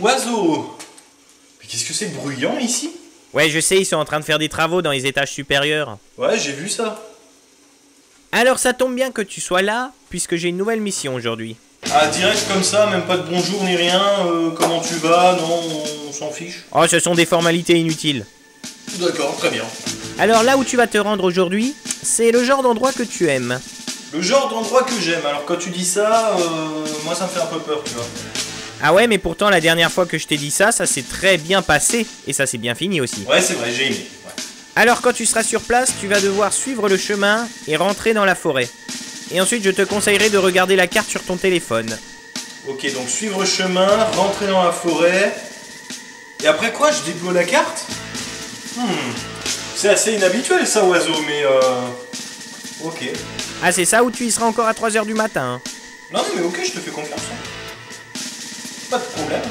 Oiseau! Mais qu'est-ce que c'est bruyant ici? Ouais, je sais, ils sont en train de faire des travaux dans les étages supérieurs. Ouais, j'ai vu ça. Alors ça tombe bien que tu sois là, puisque j'ai une nouvelle mission aujourd'hui. Ah, direct comme ça, même pas de bonjour ni rien, comment tu vas? Non, on s'en fiche. Oh, ce sont des formalités inutiles. D'accord, très bien. Alors là où tu vas te rendre aujourd'hui, c'est le genre d'endroit que tu aimes. Le genre d'endroit que j'aime, alors quand tu dis ça, moi ça me fait un peu peur, tu vois. Ah ouais, mais pourtant la dernière fois que je t'ai dit ça, ça s'est très bien passé, et ça s'est bien fini aussi. Ouais, c'est vrai, j'ai aimé. Ouais. Alors quand tu seras sur place, tu vas devoir suivre le chemin et rentrer dans la forêt. Et ensuite je te conseillerais de regarder la carte sur ton téléphone. Ok, donc suivre le chemin, rentrer dans la forêt... Et après quoi, je débloque la carte? C'est assez inhabituel ça, oiseau, mais ok. Ah c'est ça ou tu y seras encore à 3 h du matin hein. Non mais ok, je te fais confiance. Pas de problème.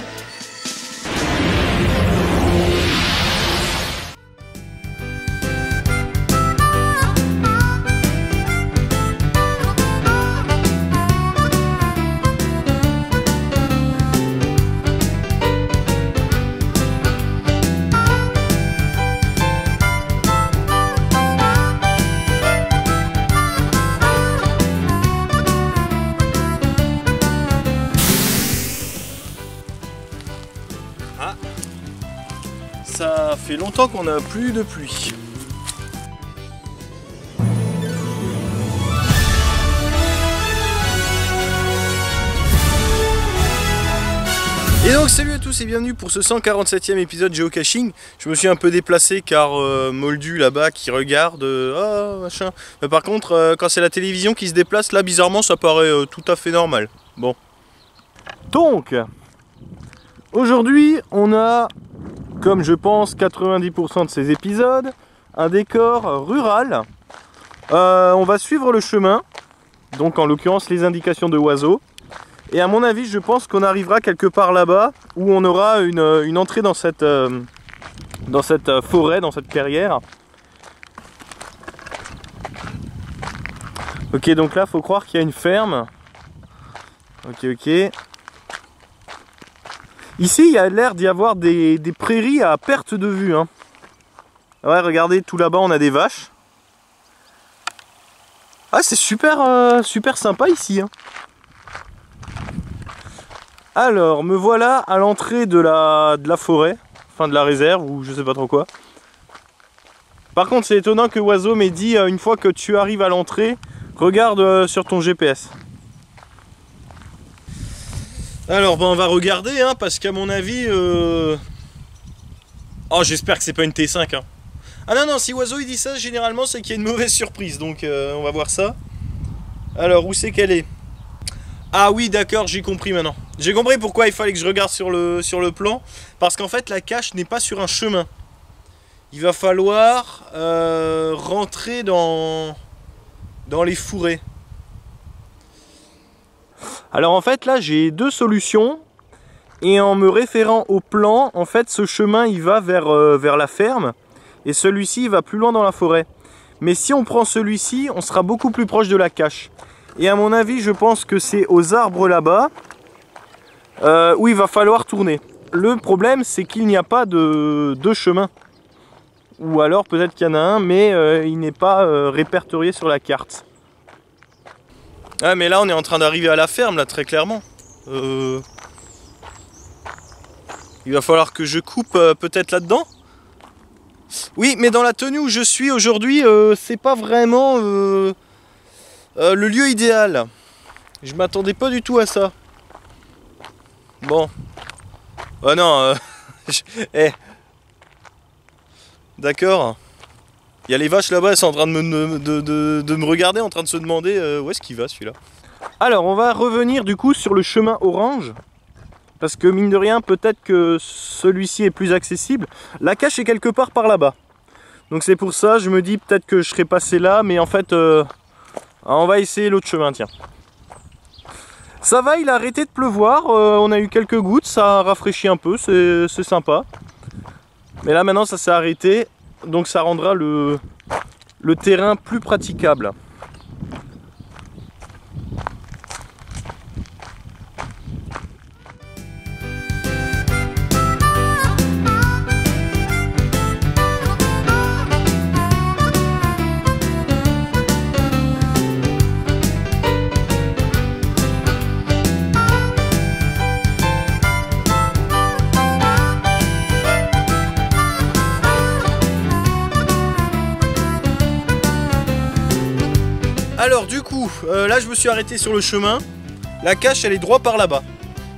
Ça fait longtemps qu'on n'a plus de pluie. Et donc salut à tous et bienvenue pour ce 147e épisode Géocaching. Je me suis un peu déplacé car Moldu là-bas qui regarde, machin. Mais par contre quand c'est la télévision qui se déplace, là bizarrement ça paraît tout à fait normal. Bon. Donc, aujourd'hui on a, comme je pense 90% de ces épisodes, un décor rural. On va suivre le chemin, donc en l'occurrence les indications de oiseaux. Et à mon avis, je pense qu'on arrivera quelque part là-bas où on aura une entrée dans cette forêt, dans cette clairière. Ok, donc là, faut croire qu'il y a une ferme. Ok. Ici, il y a l'air d'y avoir des prairies à perte de vue. Hein. Ouais, regardez, tout là-bas, on a des vaches. Ah, c'est super, super sympa ici. Hein. Alors, me voilà à l'entrée de la forêt, enfin de la réserve, ou je sais pas trop quoi. Par contre, c'est étonnant que Oiseau m'ait dit, une fois que tu arrives à l'entrée, regarde sur ton GPS. Alors, on va regarder, hein, parce qu'à mon avis... Oh, j'espère que c'est pas une T5. Hein. Ah non, si Oiseau il dit ça, généralement, c'est qu'il y a une mauvaise surprise, donc on va voir ça. Alors, où c'est qu'elle est? Ah oui, d'accord, j'ai compris maintenant. J'ai compris pourquoi il fallait que je regarde sur le plan. Parce qu'en fait, la cache n'est pas sur un chemin. Il va falloir rentrer dans les fourrés. Alors en fait, là, j'ai deux solutions. Et en me référant au plan, en fait, ce chemin, il va vers la ferme. Et celui-ci, il va plus loin dans la forêt. Mais si on prend celui-ci, on sera beaucoup plus proche de la cache. Et à mon avis, je pense que c'est aux arbres là-bas où il va falloir tourner. Le problème, c'est qu'il n'y a pas de chemin. Ou alors peut-être qu'il y en a un, mais il n'est pas répertorié sur la carte. Ah, mais là, on est en train d'arriver à la ferme, là, très clairement. Il va falloir que je coupe peut-être là-dedans. Oui, mais dans la tenue où je suis aujourd'hui, c'est pas vraiment... le lieu idéal. Je m'attendais pas du tout à ça. Bon. Oh non. D'accord. Il y a les vaches là-bas, elles sont en train de me regarder, en train de se demander où est-ce qu'il va celui-là. Alors on va revenir du coup sur le chemin orange. Parce que mine de rien, peut-être que celui-ci est plus accessible. La cache est quelque part par là-bas. Donc c'est pour ça, je me dis peut-être que je serais passé là, mais en fait... on va essayer l'autre chemin, tiens. Ça va, il a arrêté de pleuvoir, on a eu quelques gouttes, ça a rafraîchi un peu, c'est sympa. Mais là maintenant ça s'est arrêté, donc ça rendra le terrain plus praticable. Alors du coup, là je me suis arrêté sur le chemin. La cache elle est droit par là-bas.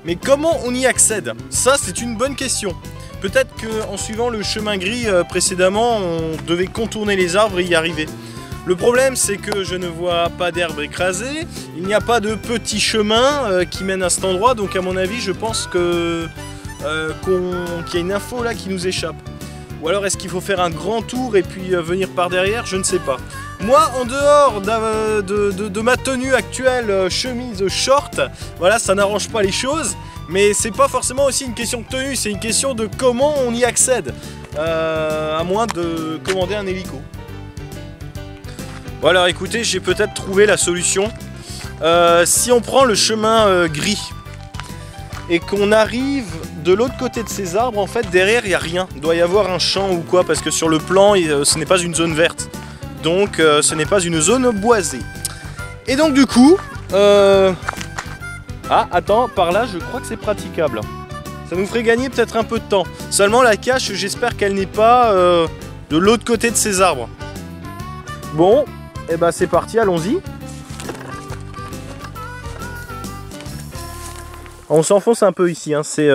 Mais comment on y accède? Ça c'est une bonne question. Peut-être qu'en suivant le chemin gris précédemment, on devait contourner les arbres et y arriver. Le problème c'est que je ne vois pas d'herbe écrasée, il n'y a pas de petit chemin qui mène à cet endroit, donc à mon avis je pense que qu'il y a une info là qui nous échappe. Ou alors est-ce qu'il faut faire un grand tour et puis venir par derrière? Je ne sais pas. Moi, en dehors de ma tenue actuelle, chemise short, voilà, ça n'arrange pas les choses. Mais c'est pas forcément aussi une question de tenue, c'est une question de comment on y accède. À moins de commander un hélico. Bon alors écoutez, j'ai peut-être trouvé la solution. Si on prend le chemin gris et qu'on arrive de l'autre côté de ces arbres, en fait derrière il n'y a rien. Il doit y avoir un champ ou quoi, parce que sur le plan ce n'est pas une zone verte. Donc ce n'est pas une zone boisée. Et donc du coup... Ah attends, par là je crois que c'est praticable. Ça nous ferait gagner peut-être un peu de temps. Seulement la cache, j'espère qu'elle n'est pas de l'autre côté de ces arbres. Bon, et bah c'est parti, allons-y. On s'enfonce un peu ici, hein, c'est...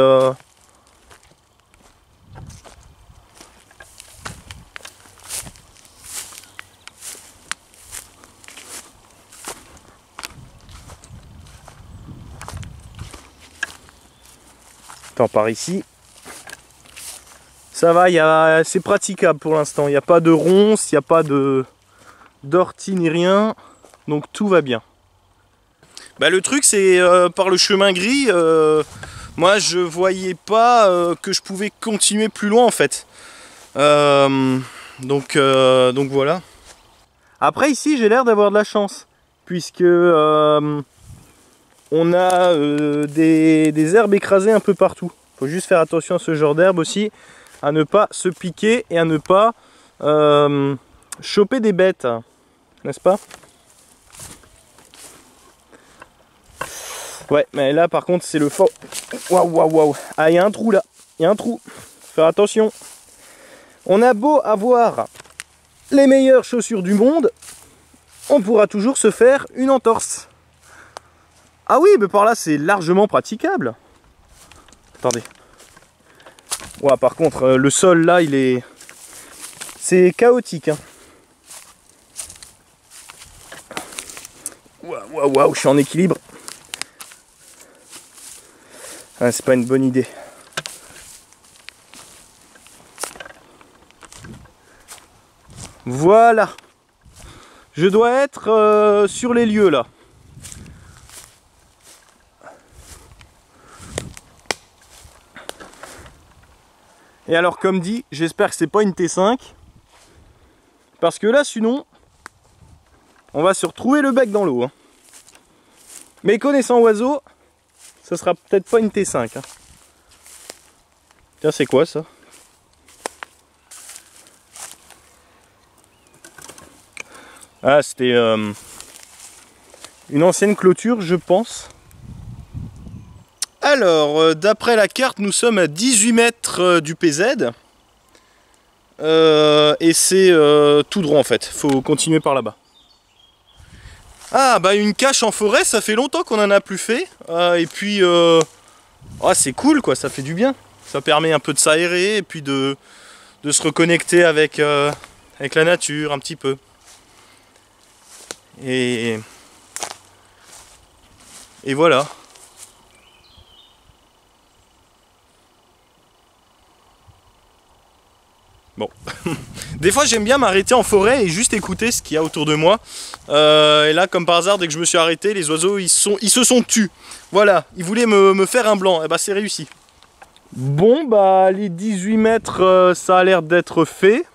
Attends, par ici. Ça va, c'est praticable pour l'instant. Il n'y a pas de ronces, il n'y a pas d'ortie ni rien. Donc tout va bien. Bah, le truc c'est par le chemin gris, moi je voyais pas que je pouvais continuer plus loin en fait. Donc voilà. Après ici j'ai l'air d'avoir de la chance. Puisque on a des herbes écrasées un peu partout. Faut juste faire attention à ce genre d'herbe aussi. À ne pas se piquer et à ne pas choper des bêtes. N'est-ce pas? Ouais, mais là par contre c'est le faux. Waouh, waouh, waouh. Ah, il y a un trou là. Il y a un trou. Faire attention. On a beau avoir les meilleures chaussures du monde, on pourra toujours se faire une entorse. Ah oui, mais par là c'est largement praticable. Attendez. Ouais, par contre, le sol là, il est... C'est chaotique. Hein. Waouh, waouh, waouh, je suis en équilibre. Ah, c'est pas une bonne idée. Voilà. Je dois être sur les lieux là. Et alors comme dit, j'espère que c'est pas une T5. Parce que là sinon, on va se retrouver le bec dans l'eau. Hein. Mais connaissant oiseau, ça sera peut-être pas une T5. Hein. Tiens, c'est quoi ça? Ah, c'était une ancienne clôture, je pense. Alors, d'après la carte, nous sommes à 18 mètres du PZ. Et c'est tout droit en fait. Faut continuer par là-bas. Ah, bah une cache en forêt, ça fait longtemps qu'on en a plus fait. Et puis, oh, c'est cool quoi, ça fait du bien. Ça permet un peu de s'aérer et puis de se reconnecter avec la nature un petit peu. Et voilà. Bon. Des fois j'aime bien m'arrêter en forêt et juste écouter ce qu'il y a autour de moi. Et là comme par hasard dès que je me suis arrêté, les oiseaux ils se sont tus. Voilà, ils voulaient me faire un blanc, et bah c'est réussi. Bon bah les 18 mètres ça a l'air d'être fait.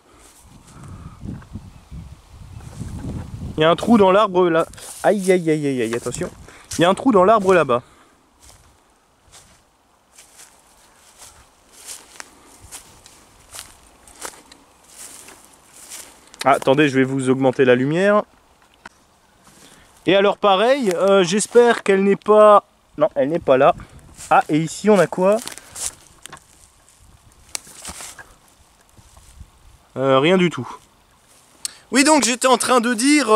Il y a un trou dans l'arbre là. Aïe aïe aïe aïe aïe, attention. Il y a un trou dans l'arbre là-bas. Ah, attendez, je vais vous augmenter la lumière. Et alors pareil, j'espère qu'elle n'est pas... Non, elle n'est pas là. Ah, et ici on a quoi? Rien du tout. Oui, donc j'étais en train de dire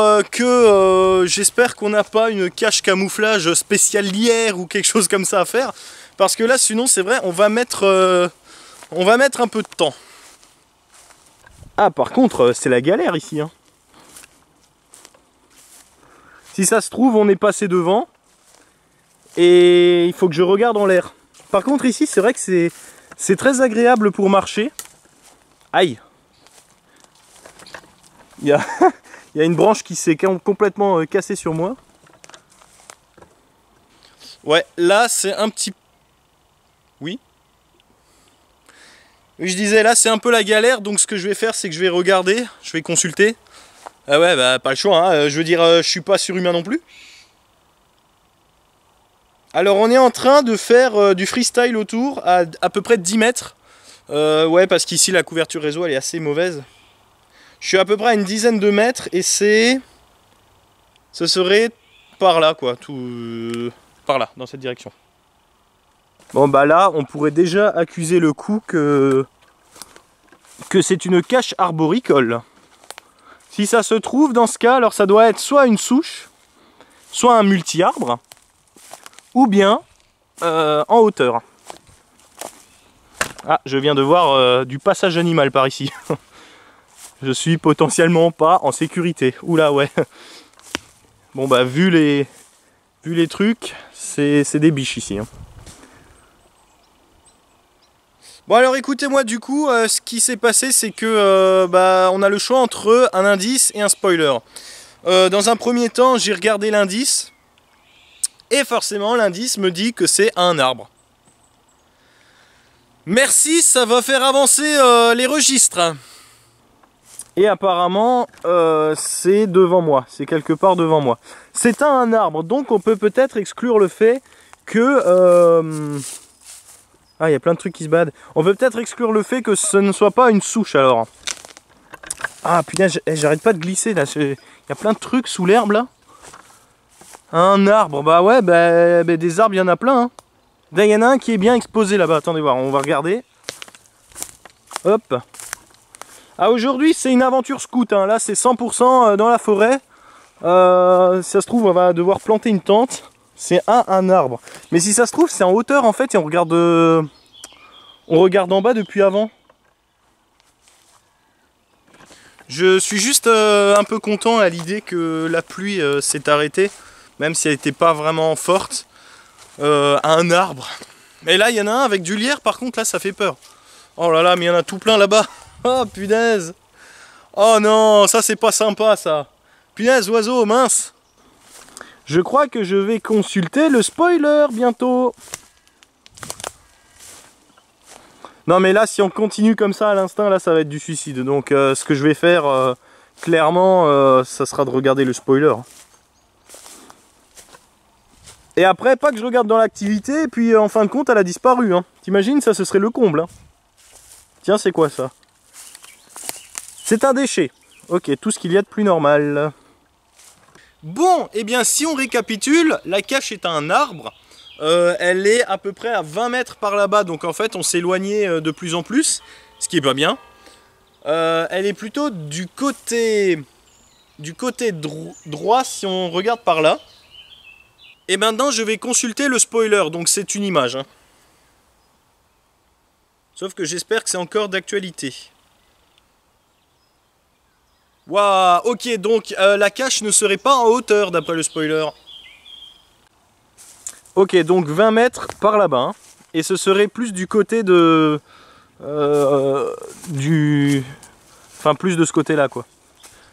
j'espère qu'on n'a pas une cache camouflage spécialière ou quelque chose comme ça à faire. Parce que là, sinon, c'est vrai, on va mettre un peu de temps. Ah, par contre, c'est la galère ici. Hein. Si ça se trouve, on est passé devant. Et il faut que je regarde en l'air. Par contre, ici, c'est vrai que c'est très agréable pour marcher. Aïe. Il y a, il y a une branche qui s'est complètement cassée sur moi. Ouais, là, c'est un petit... Oui. Je disais, là, c'est un peu la galère. Donc, ce que je vais faire, c'est que je vais regarder. Je vais consulter. Ah ouais, bah, pas le choix. Hein. Je veux dire, je suis pas surhumain non plus. Alors on est en train de faire du freestyle autour à peu près 10 mètres. Ouais, parce qu'ici la couverture réseau elle est assez mauvaise. Je suis à peu près à une dizaine de mètres et ce serait par là quoi, tout par là, dans cette direction. Bon bah là on pourrait déjà accuser le coup que c'est une cache arboricole. Si ça se trouve dans ce cas, alors ça doit être soit une souche, soit un multi-arbre. Ou bien en hauteur. Ah, je viens de voir du passage animal par ici. Je suis potentiellement pas en sécurité. Oula, ouais. Bon bah vu les trucs, c'est des biches ici. Hein. Bon alors écoutez-moi du coup, ce qui s'est passé c'est que on a le choix entre un indice et un spoiler. Dans un premier temps, j'ai regardé l'indice. Et forcément, l'indice me dit que c'est un arbre. Merci, ça va faire avancer les registres. Et apparemment, c'est devant moi. C'est quelque part devant moi. C'est un arbre, donc on peut peut-être exclure le fait que... Ah, il y a plein de trucs qui se badent. On peut peut-être exclure le fait que ce ne soit pas une souche, alors. Ah, putain, j'arrête pas de glisser, là. Il y a plein de trucs sous l'herbe, là. Un arbre, bah ouais, des arbres, il y en a plein. Hein. Là, il y en a un qui est bien exposé là-bas. Attendez voir, on va regarder. Hop. Ah, aujourd'hui, c'est une aventure scout. Hein. Là, c'est 100% dans la forêt. Si ça se trouve, on va devoir planter une tente. C'est un arbre. Mais si ça se trouve, c'est en hauteur en fait. Et on regarde en bas depuis avant. Je suis juste un peu content à l'idée que la pluie s'est arrêtée. Même si elle n'était pas vraiment forte, à un arbre. Mais là, il y en a un avec du lierre, par contre, là, ça fait peur. Oh là là, mais il y en a tout plein là-bas. Oh, punaise. Oh non, ça, c'est pas sympa, ça. Punaise, oiseau, mince. Je crois que je vais consulter le spoiler bientôt. Non, mais là, si on continue comme ça à l'instinct, là, ça va être du suicide. Donc, ce que je vais faire, clairement, ça sera de regarder le spoiler. Et après, pas que je regarde dans l'activité, et puis en fin de compte, elle a disparu. Hein. T'imagines, ça, ce serait le comble. Hein. Tiens, c'est quoi ça? C'est un déchet. Ok, tout ce qu'il y a de plus normal. Bon, et bien si on récapitule, la cache est un arbre. Elle est à peu près à 20 mètres par là-bas, donc en fait, on s'éloignait de plus en plus, ce qui est pas bien. Elle est plutôt du côté droit si on regarde par là. Et maintenant, je vais consulter le spoiler, donc c'est une image. Hein. Sauf que j'espère que c'est encore d'actualité. Waouh, ok, donc la cache ne serait pas en hauteur d'après le spoiler. Ok, donc 20 mètres par là-bas. Hein. Et ce serait plus du côté de... Enfin, plus de ce côté-là, quoi.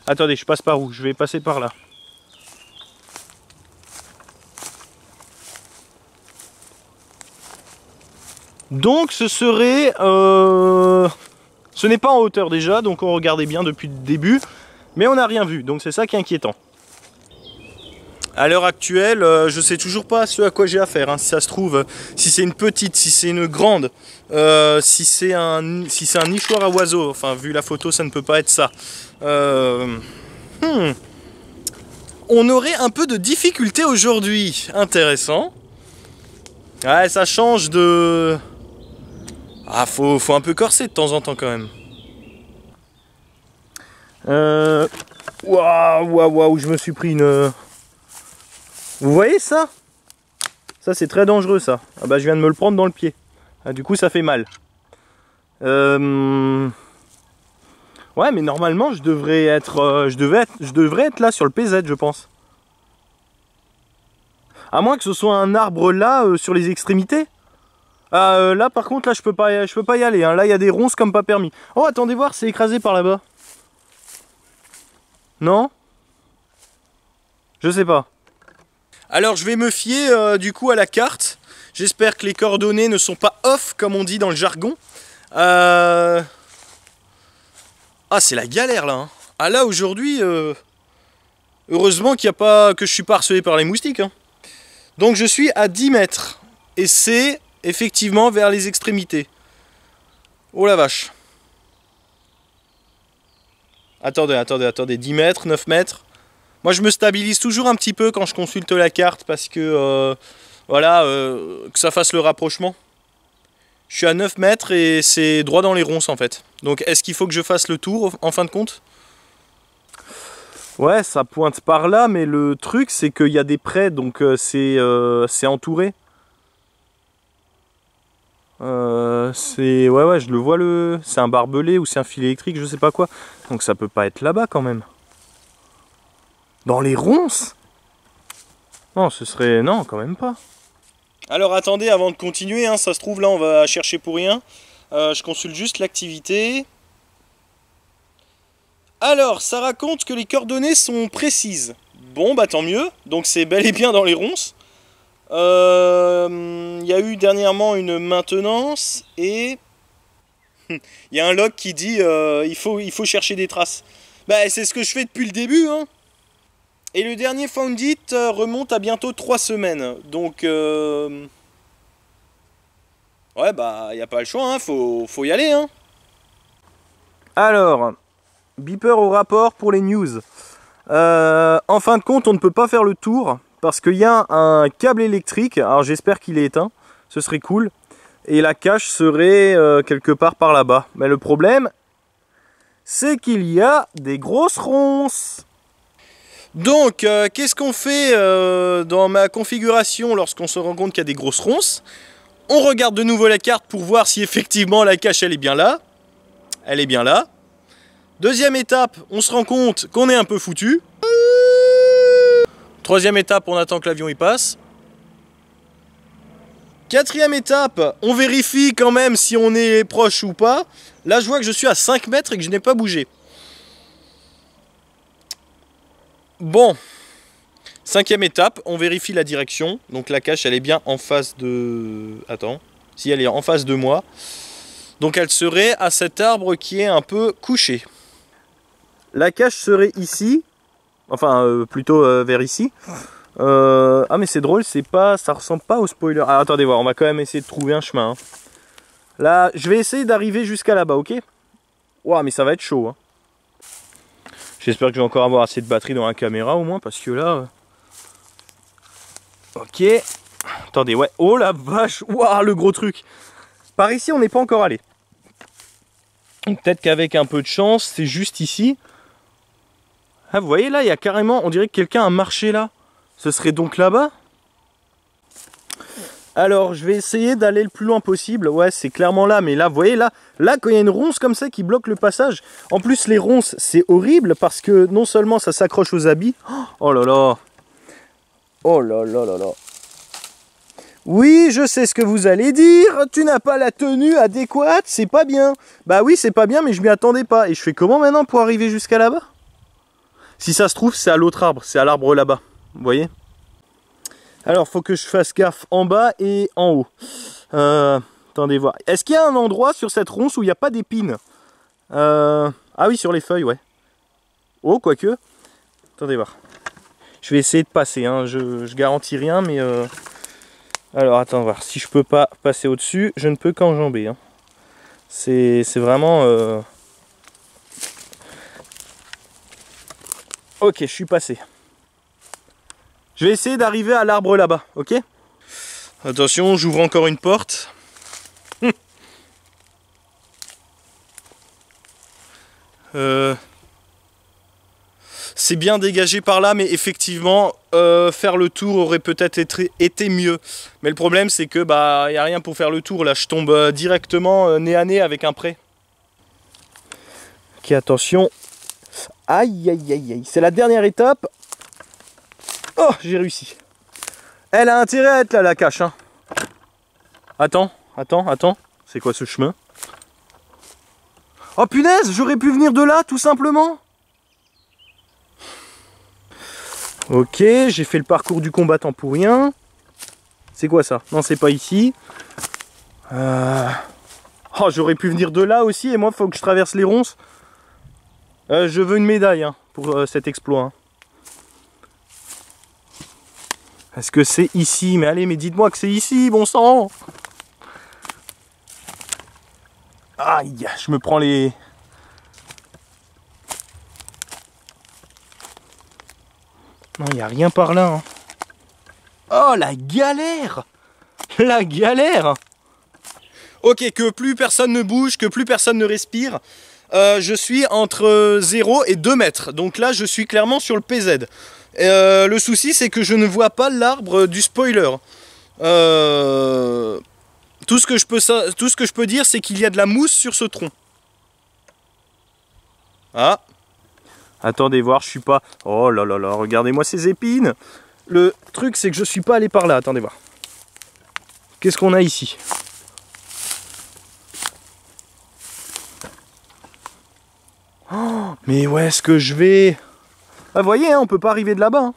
Attendez, je passe par où? Je vais passer par là. Donc ce serait... Ce n'est pas en hauteur déjà, donc on regardait bien depuis le début. Mais on n'a rien vu, donc c'est ça qui est inquiétant. À l'heure actuelle, je sais toujours pas ce à quoi j'ai affaire. Hein. Si ça se trouve, si c'est une petite, si c'est une grande, si c'est un nichoir à oiseaux. Enfin, vu la photo, ça ne peut pas être ça. On aurait un peu de difficulté aujourd'hui. Intéressant. Ouais, ça change de... Ah, faut un peu corser de temps en temps quand même. Waouh, waouh, waouh, je me suis pris une... Vous voyez ça? Ça c'est très dangereux ça. Ah bah je viens de me le prendre dans le pied. Ah, du coup ça fait mal. Ouais mais normalement je devrais être, je devrais être là sur le PZ je pense. À moins que ce soit un arbre là sur les extrémités. Ah, là par contre là je peux pas y aller. Hein. Là il y a des ronces comme pas permis. Oh attendez voir, c'est écrasé par là-bas. Non? Je sais pas. Alors je vais me fier du coup à la carte. J'espère que les coordonnées ne sont pas off comme on dit dans le jargon. Ah c'est la galère là. Hein. Ah là aujourd'hui, heureusement qu'il y a pas que je suis pas harcelé par les moustiques. Hein. Donc je suis à 10 mètres. Et c'est effectivement vers les extrémités. Oh la vache. Attendez, 10 mètres, 9 mètres. Moi je me stabilise toujours un petit peu quand je consulte la carte parce que voilà, que ça fasse le rapprochement. Je suis à 9 mètres et c'est droit dans les ronces en fait. Donc est-ce qu'il faut que je fasse le tour en fin de compte? Ouais, ça pointe par là, mais le truc c'est qu'il y a des prés, donc c'est entouré. Ouais, je le vois, c'est un barbelé ou c'est un fil électrique, je sais pas quoi. Donc ça peut pas être là-bas quand même. Dans les ronces? Non, ce serait... Non, quand même pas. Alors attendez, avant de continuer, hein, ça se trouve là on va chercher pour rien. Je consulte juste l'activité. Alors, ça raconte que les coordonnées sont précises. Bon, bah tant mieux. Donc c'est bel et bien dans les ronces. Il y a eu dernièrement une maintenance et... Il y a un log qui dit il faut chercher des traces. Bah c'est ce que je fais depuis le début, hein. Et le dernier Found It remonte à bientôt 3 semaines. Donc, ouais, bah, y a pas le choix, hein. Faut y aller, hein. Alors, beeper au rapport pour les news. En fin de compte, on ne peut pas faire le tour parce qu'il y a un câble électrique. Alors, j'espère qu'il est éteint. Ce serait cool. Et la cache serait quelque part par là-bas. Mais le problème, c'est qu'il y a des grosses ronces. Donc, qu'est-ce qu'on fait dans ma configuration lorsqu'on se rend compte qu'il y a des grosses ronces? On regarde de nouveau la carte pour voir si effectivement la cache elle est bien là. Elle est bien là. Deuxième étape, on se rend compte qu'on est un peu foutu. Troisième étape, on attend que l'avion y passe. Quatrième étape, on vérifie quand même si on est proche ou pas. Là, je vois que je suis à 5 mètres et que je n'ai pas bougé. Bon, cinquième étape, on vérifie la direction. Donc la cache, elle est bien en face de... Attends, si elle est en face de moi. Donc elle serait à cet arbre qui est un peu couché. La cache serait ici. Enfin, plutôt vers ici. Ah mais c'est drôle, c'est pas, ça ressemble pas au spoiler. Ah, attendez voir, on va quand même essayer de trouver un chemin. Hein. Là, je vais essayer d'arriver jusqu'à là-bas, ok? Ouah, mais ça va être chaud. Hein. J'espère que je vais encore avoir assez de batterie dans la caméra au moins, parce que là... Ok. Attendez, ouais. Oh la vache. Ouah, le gros truc. Par ici, on n'est pas encore allé. Peut-être qu'avec un peu de chance, c'est juste ici. Ah, vous voyez là, il y a carrément... On dirait que quelqu'un a marché là. Ce serait donc là-bas? Alors, je vais essayer d'aller le plus loin possible. Ouais, c'est clairement là. Mais là, vous voyez, là, quand il y a une ronce comme ça qui bloque le passage. En plus, les ronces, c'est horrible parce que non seulement ça s'accroche aux habits. Oh là là. Oh là là là là. Oui, je sais ce que vous allez dire. Tu n'as pas la tenue adéquate. C'est pas bien. Bah oui, c'est pas bien, mais je m'y attendais pas. Et je fais comment maintenant pour arriver jusqu'à là-bas? Si ça se trouve, c'est à l'autre arbre. C'est à l'arbre là-bas. Vous voyez? Alors, faut que je fasse gaffe en bas et en haut. Attendez voir. Est-ce qu'il y a un endroit sur cette ronce où il n'y a pas d'épines? Ah oui, sur les feuilles, ouais. Oh, quoique. Attendez voir. Je vais essayer de passer, hein. Je garantis rien, mais... Alors, attends voir. Si je peux pas passer au-dessus, je ne peux qu'enjamber. Hein. C'est vraiment... Ok, je suis passé. Je vais essayer d'arriver à l'arbre là-bas, ok? Attention, j'ouvre encore une porte. C'est bien dégagé par là, mais effectivement, faire le tour aurait peut-être été mieux. Mais le problème, c'est que bah, y a rien pour faire le tour. Là, je tombe directement nez à nez avec un pré. Ok, attention. Aïe, aïe, aïe, aïe. C'est la dernière étape. Oh, j'ai réussi. Elle a intérêt à être là, la cache. Hein. Attends. C'est quoi ce chemin? Oh punaise, j'aurais pu venir de là, tout simplement. Ok, j'ai fait le parcours du combattant pour rien. C'est quoi ça? Non, c'est pas ici. Oh, j'aurais pu venir de là aussi, et moi, il faut que je traverse les ronces. Je veux une médaille hein, pour cet exploit. Hein. Est-ce que c'est ici? Mais allez, mais dites-moi que c'est ici, bon sang! Aïe, je me prends les... Non, il n'y a rien par là. Hein. Oh, la galère! La galère! Ok, que plus personne ne bouge, que plus personne ne respire. Je suis entre 0 et 2 mètres. Donc là, je suis clairement sur le PZ. Le souci, c'est que je ne vois pas l'arbre du spoiler. Tout ce que je peux dire, c'est qu'il y a de la mousse sur ce tronc. Ah! Attendez voir, je suis pas... Oh là là là, regardez-moi ces épines. Le truc, c'est que je suis pas allé par là. Attendez voir. Qu'est-ce qu'on a ici? Oh, mais où est-ce que je vais? Ah, vous voyez, hein, on peut pas arriver de là-bas. Hein.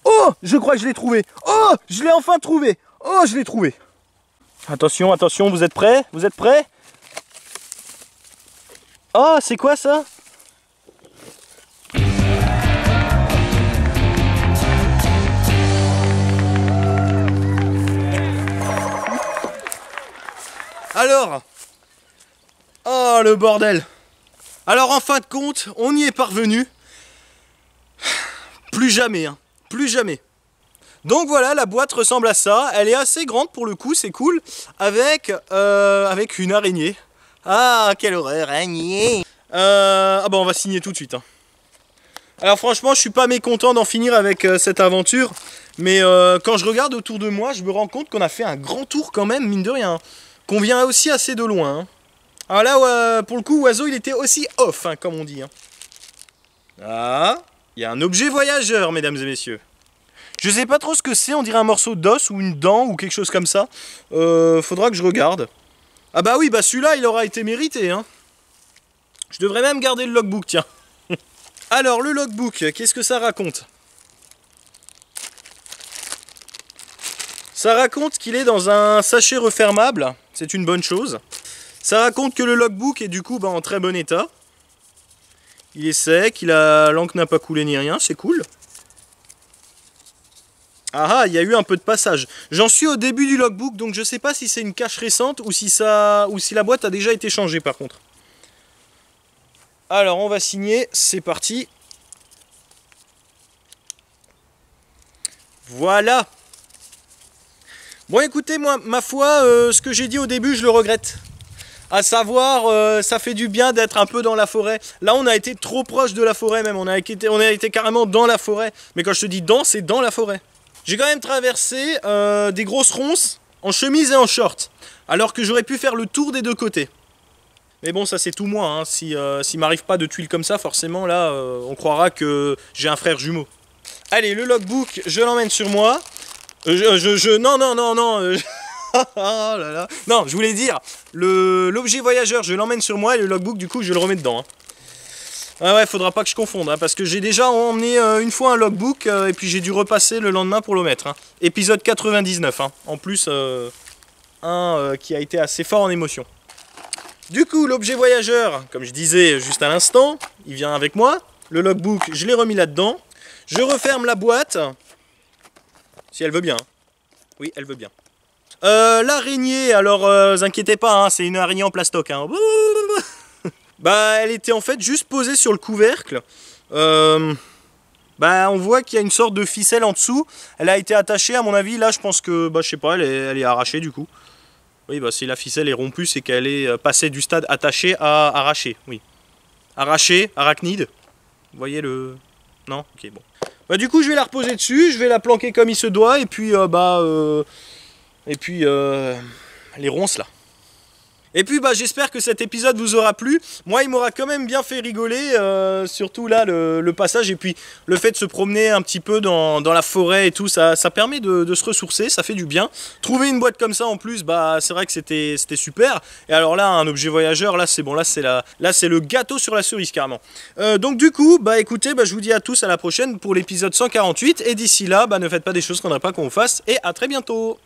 Oh, je crois que je l'ai trouvé. Oh, je l'ai enfin trouvé. Oh, je l'ai trouvé. Attention, attention, vous êtes prêts? Vous êtes prêts? Oh, c'est quoi ça? Alors, oh le bordel. Alors en fin de compte, on y est parvenu. Plus jamais, hein. Plus jamais. Donc voilà, la boîte ressemble à ça. Elle est assez grande pour le coup, c'est cool. Avec une araignée. Ah, quelle horreur, araignée. Ah bah on va signer tout de suite. Hein. Alors franchement, je suis pas mécontent d'en finir avec cette aventure. Mais quand je regarde autour de moi, je me rends compte qu'on a fait un grand tour quand même, mine de rien. Hein. Qu'on vient aussi assez de loin. Hein. Alors là, pour le coup, Oiseau, il était aussi off, hein, comme on dit. Hein. Ah, il y a un objet voyageur, mesdames et messieurs. Je sais pas trop ce que c'est, on dirait un morceau d'os ou une dent ou quelque chose comme ça. Faudra que je regarde. Ah bah oui, bah celui-là, il aura été mérité. Hein. Je devrais même garder le logbook, tiens. Alors, le logbook, qu'est-ce que ça raconte? Ça raconte qu'il est dans un sachet refermable, c'est une bonne chose. Ça raconte que le logbook est du coup en très bon état. Il est sec, l'encre n'a pas coulé ni rien, c'est cool. Ah ah, il y a eu un peu de passage. J'en suis au début du logbook, donc je sais pas si c'est une cache récente ou si la boîte a déjà été changée par contre. Alors on va signer, c'est parti. Voilà. Bon écoutez, moi, ma foi, ce que j'ai dit au début, je le regrette. À savoir, ça fait du bien d'être un peu dans la forêt. Là, on a été trop proche de la forêt même. On a été carrément dans la forêt. Mais quand je te dis dans, c'est dans la forêt. J'ai quand même traversé des grosses ronces en chemise et en short. Alors que j'aurais pu faire le tour des deux côtés. Mais bon, ça c'est tout moi. Hein. S'il m'arrive pas de tuiles comme ça, forcément, là, on croira que j'ai un frère jumeau. Allez, le logbook, je l'emmène sur moi. Non. Oh là là. Non, je voulais dire, l'objet voyageur, je l'emmène sur moi et le logbook, du coup, je le remets dedans. Hein. Ah ouais, faudra pas que je confonde, hein, parce que j'ai déjà emmené une fois un logbook et puis j'ai dû repasser le lendemain pour le mettre. Hein. Épisode 99, hein. En plus, qui a été assez fort en émotion. Du coup, l'objet voyageur, comme je disais juste à l'instant, il vient avec moi. Le logbook, je l'ai remis là-dedans. Je referme la boîte. Si elle veut bien. Oui, elle veut bien. L'araignée, alors vous inquiétez pas, hein, c'est une araignée en plastoc. Hein. Bah, elle était en fait juste posée sur le couvercle. Bah, on voit qu'il y a une sorte de ficelle en dessous. Elle a été attachée, à mon avis. Là, je pense que, bah, je sais pas, elle est arrachée du coup. Oui, bah, si la ficelle est rompue, c'est qu'elle est passée du stade attaché à arraché. Oui. Arraché, arachnide. Vous voyez le... Non? Ok, bon. Bah du coup, je vais la reposer dessus, je vais la planquer comme il se doit, et puis, les ronces là. Et puis bah j'espère que cet épisode vous aura plu. Moi il m'aura quand même bien fait rigoler, surtout là le passage et puis le fait de se promener un petit peu dans la forêt et tout, ça permet de se ressourcer, ça fait du bien. Trouver une boîte comme ça en plus, bah c'est vrai que c'était super. Et alors là un objet voyageur, là c'est bon, là c'est le gâteau sur la cerise carrément. Donc du coup bah écoutez, bah, je vous dis à tous à la prochaine pour l'épisode 148 et d'ici là bah ne faites pas des choses qu'on n'a pas qu'on fasse et à très bientôt.